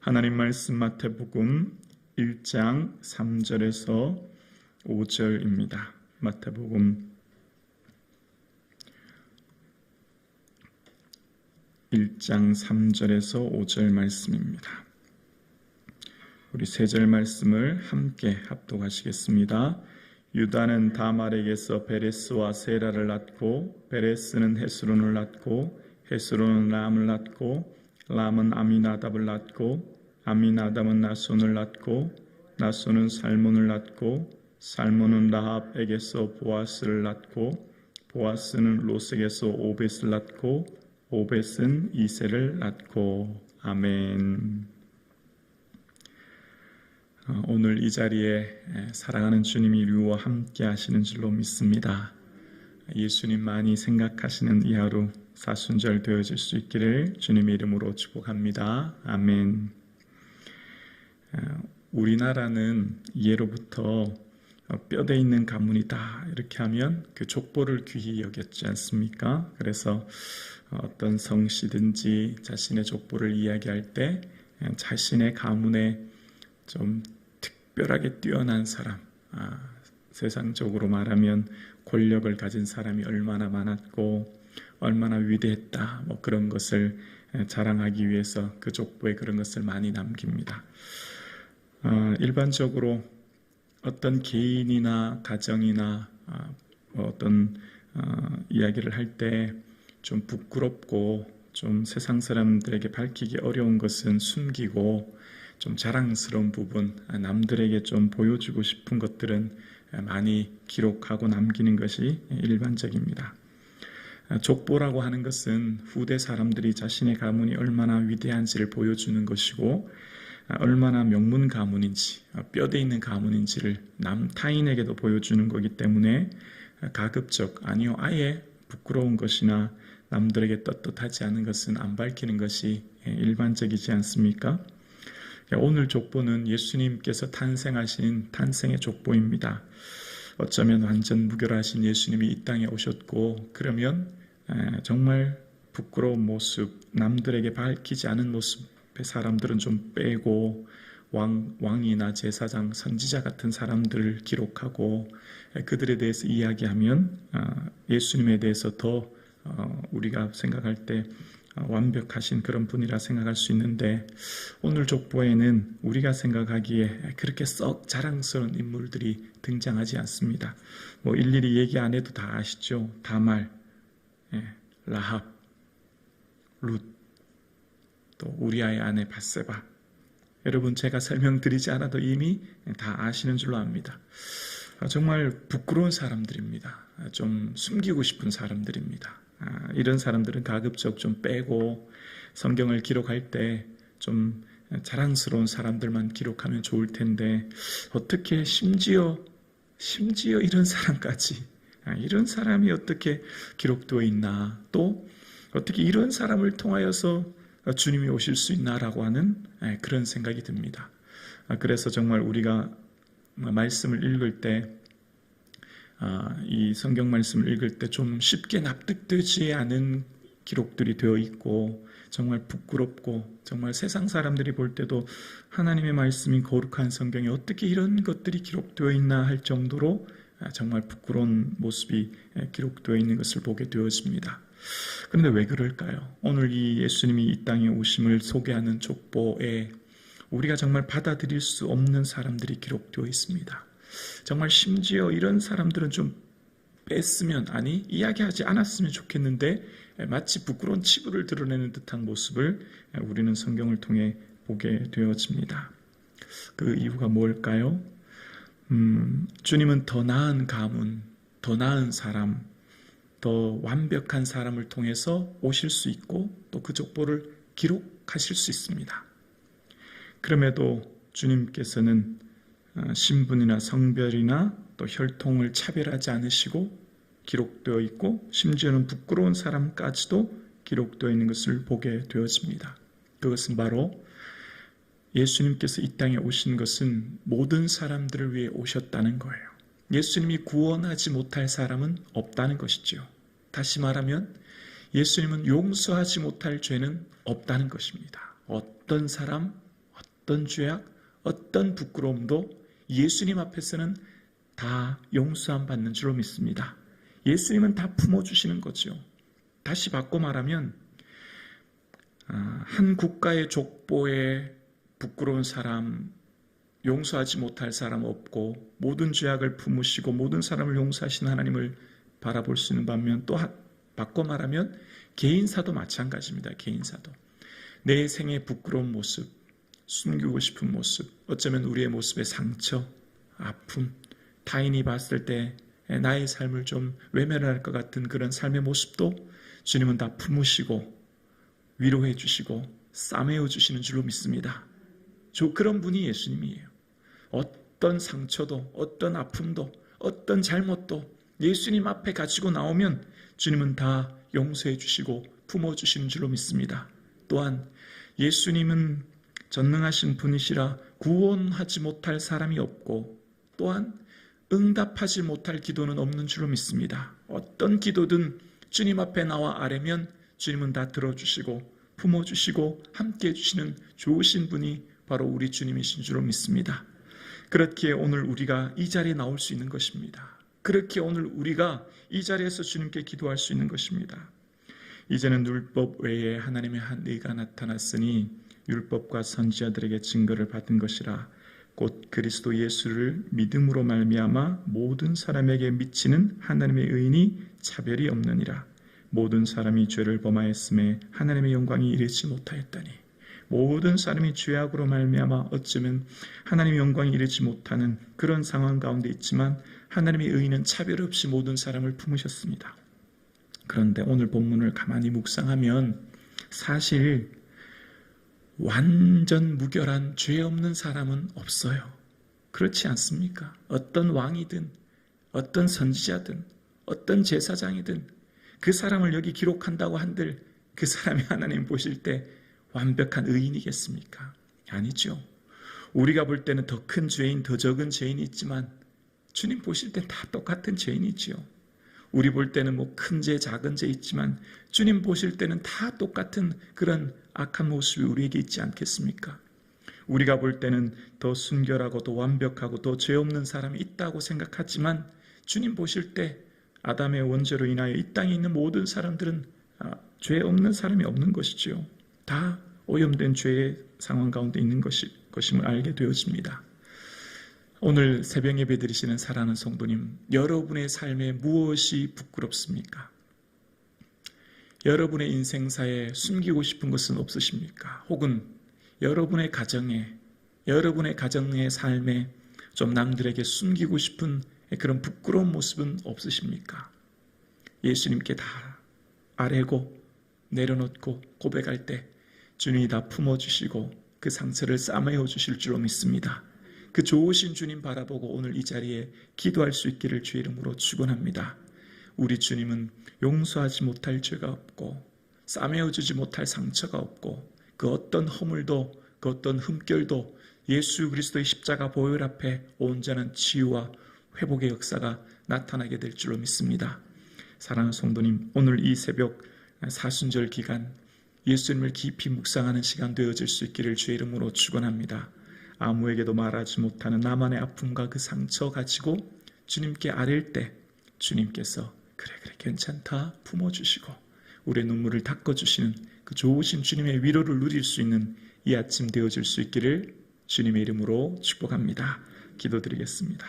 하나님 말씀 마태복음 1장 3절에서 5절입니다. 마태복음 1장 3절에서 5절 말씀입니다. 우리 세 절 말씀을 함께 합독하시겠습니다. 유다는 다말에게서 베레스와 세라를 낳고 베레스는 헤스론을 낳고 헤스론은 람을 낳고 람은 아미나답을 낳고 아미나답은 나손을 낳고 나손은 살몬을 낳고 살몬은 라합에게서 보아스를 낳고 보아스는 롯에게서 오벳을 낳고 오벳은 이새를 낳고. 아멘. 오늘 이 자리에 사랑하는 주님이 우리와 함께 하시는 줄로 믿습니다. 예수님 많이 생각하시는 이 하루 사순절 되어질 수 있기를 주님의 이름으로 축복합니다. 아멘. 우리나라는 예로부터 뼈대 있는 가문이다 이렇게 하면 그 족보를 귀히 여겼지 않습니까? 그래서 어떤 성씨든지 자신의 족보를 이야기할 때 자신의 가문에 좀 특별하게 뛰어난 사람, 세상적으로 말하면 권력을 가진 사람이 얼마나 많았고 얼마나 위대했다, 그런 것을 자랑하기 위해서 그 족보에 그런 것을 많이 남깁니다. 일반적으로 어떤 개인이나 가정이나 어떤 이야기를 할 때 좀 부끄럽고 좀 세상 사람들에게 밝히기 어려운 것은 숨기고 좀 자랑스러운 부분, 남들에게 좀 보여주고 싶은 것들은 많이 기록하고 남기는 것이 일반적입니다. 족보라고 하는 것은 후대 사람들이 자신의 가문이 얼마나 위대한지를 보여주는 것이고 얼마나 명문 가문인지, 뼈대 있는 가문인지를 타인에게도 보여주는 거기 때문에 가급적, 아니요 아예 부끄러운 것이나 남들에게 떳떳하지 않은 것은 안 밝히는 것이 일반적이지 않습니까? 오늘 족보는 예수님께서 탄생하신 탄생의 족보입니다. 어쩌면 완전 무결하신 예수님이 이 땅에 오셨고 그러면 정말 부끄러운 모습, 남들에게 밝히지 않은 모습의 사람들은 좀 빼고 왕이나 제사장, 선지자 같은 사람들을 기록하고 그들에 대해서 이야기하면 예수님에 대해서 더 우리가 생각할 때 완벽하신 그런 분이라 생각할 수 있는데 오늘 족보에는 우리가 생각하기에 그렇게 썩 자랑스러운 인물들이 등장하지 않습니다. 일일이 얘기 안 해도 다 아시죠? 다말, 라합, 룻, 또 우리아의 아내 밧세바. 여러분 제가 설명드리지 않아도 이미 다 아시는 줄로 압니다. 정말 부끄러운 사람들입니다. 좀 숨기고 싶은 사람들입니다. 이런 사람들은 가급적 좀 빼고 성경을 기록할 때 좀 자랑스러운 사람들만 기록하면 좋을 텐데 어떻게 심지어 이런 사람까지, 이런 사람이 어떻게 기록되어 있나, 또 어떻게 이런 사람을 통하여서 주님이 오실 수 있나라고 하는 그런 생각이 듭니다. 그래서 정말 우리가 말씀을 읽을 때 이 성경 말씀을 읽을 때 좀 쉽게 납득되지 않은 기록들이 되어 있고 정말 부끄럽고 정말 세상 사람들이 볼 때도 하나님의 말씀이 거룩한 성경에 어떻게 이런 것들이 기록되어 있나 할 정도로 정말 부끄러운 모습이 기록되어 있는 것을 보게 되어집니다. 그런데 왜 그럴까요? 오늘 이 예수님이 이 땅에 오심을 소개하는 족보에 우리가 정말 받아들일 수 없는 사람들이 기록되어 있습니다. 정말 심지어 이런 사람들은 좀 뺐으면, 아니 이야기하지 않았으면 좋겠는데 마치 부끄러운 치부를 드러내는 듯한 모습을 우리는 성경을 통해 보게 되어집니다. 그 이유가 뭘까요? 주님은 더 나은 가문, 더 나은 사람, 더 완벽한 사람을 통해서 오실 수 있고 또 그 족보를 기록하실 수 있습니다. 그럼에도 주님께서는 신분이나 성별이나 또 혈통을 차별하지 않으시고 기록되어 있고 심지어는 부끄러운 사람까지도 기록되어 있는 것을 보게 되어집니다. 그것은 바로 예수님께서 이 땅에 오신 것은 모든 사람들을 위해 오셨다는 거예요. 예수님이 구원하지 못할 사람은 없다는 것이죠. 다시 말하면 예수님은 용서하지 못할 죄는 없다는 것입니다. 어떤 사람, 어떤 죄악, 어떤 부끄러움도 예수님 앞에서는 다 용서함 받는 줄로 믿습니다. 예수님은 다 품어주시는 거죠. 다시 바꿔 말하면 한 국가의 족보에 부끄러운 사람, 용서하지 못할 사람 없고 모든 죄악을 품으시고 모든 사람을 용서하신 하나님을 바라볼 수 있는 반면, 또 바꿔 말하면 개인사도 마찬가지입니다. 개인사도 내 생의 부끄러운 모습, 숨기고 싶은 모습, 어쩌면 우리의 모습의 상처, 아픔, 타인이 봤을 때 나의 삶을 좀 외면할 것 같은 그런 삶의 모습도 주님은 다 품으시고 위로해 주시고 싸매어 주시는 줄로 믿습니다. 그런 분이 예수님이에요. 어떤 상처도, 어떤 아픔도, 어떤 잘못도 예수님 앞에 가지고 나오면 주님은 다 용서해 주시고 품어주시는 줄로 믿습니다. 또한 예수님은 전능하신 분이시라 구원하지 못할 사람이 없고 또한 응답하지 못할 기도는 없는 줄로 믿습니다. 어떤 기도든 주님 앞에 나와 아뢰면 주님은 다 들어주시고 품어주시고 함께해 주시는 좋으신 분이 바로 우리 주님이신 줄로 믿습니다. 그렇기에 오늘 우리가 이 자리에 나올 수 있는 것입니다. 그렇게 오늘 우리가 이 자리에서 주님께 기도할 수 있는 것입니다. 이제는 율법 외에 하나님의 한 의가 나타났으니 율법과 선지자들에게 증거를 받은 것이라. 곧 그리스도 예수를 믿음으로 말미암아 모든 사람에게 미치는 하나님의 의인이 차별이 없느니라. 모든 사람이 죄를 범하였음에 하나님의 영광이 이르지 못하였다니. 모든 사람이 죄악으로 말미암아 어쩌면 하나님의 영광이 이르지 못하는 그런 상황 가운데 있지만 하나님의 의인은 차별 없이 모든 사람을 품으셨습니다. 그런데 오늘 본문을 가만히 묵상하면 사실 완전 무결한 죄 없는 사람은 없어요. 그렇지 않습니까? 어떤 왕이든 어떤 선지자든 어떤 제사장이든 그 사람을 여기 기록한다고 한들 그 사람이 하나님 보실 때 완벽한 의인이겠습니까? 아니죠. 우리가 볼 때는 더 큰 죄인, 더 적은 죄인이 있지만 주님 보실 땐 다 똑같은 죄인이지요. 우리 볼 때는 큰 죄, 작은 죄 있지만 주님 보실 때는 다 똑같은 그런 악한 모습이 우리에게 있지 않겠습니까? 우리가 볼 때는 더 순결하고 더 완벽하고 더 죄 없는 사람이 있다고 생각하지만 주님 보실 때 아담의 원죄로 인하여 이 땅에 있는 모든 사람들은 죄 없는 사람이 없는 것이지요. 다 오염된 죄의 상황 가운데 있는 것임을 알게 되어집니다. 오늘 새벽 예배 드리시는 사랑하는 성도님, 여러분의 삶에 무엇이 부끄럽습니까? 여러분의 인생사에 숨기고 싶은 것은 없으십니까? 혹은 여러분의 가정의 삶에 좀 남들에게 숨기고 싶은 그런 부끄러운 모습은 없으십니까? 예수님께 다 아뢰고 내려놓고 고백할 때 주님이 다 품어주시고 그 상처를 싸매어 주실 줄로 믿습니다. 그 좋으신 주님 바라보고 오늘 이 자리에 기도할 수 있기를 주의 이름으로 축원합니다. 우리 주님은 용서하지 못할 죄가 없고 싸매어 주지 못할 상처가 없고 그 어떤 허물도 그 어떤 흠결도 예수 그리스도의 십자가 보혈 앞에 온전한 치유와 회복의 역사가 나타나게 될 줄로 믿습니다. 사랑하는 성도님, 오늘 이 새벽 사순절 기간 예수님을 깊이 묵상하는 시간 되어질 수 있기를 주의 이름으로 축원합니다. 아무에게도 말하지 못하는 나만의 아픔과 그 상처 가지고 주님께 아뢰일 때 주님께서 그래 괜찮다 품어주시고 우리의 눈물을 닦아주시는 그 좋으신 주님의 위로를 누릴 수 있는 이 아침 되어질 수 있기를 주님의 이름으로 축복합니다. 기도드리겠습니다.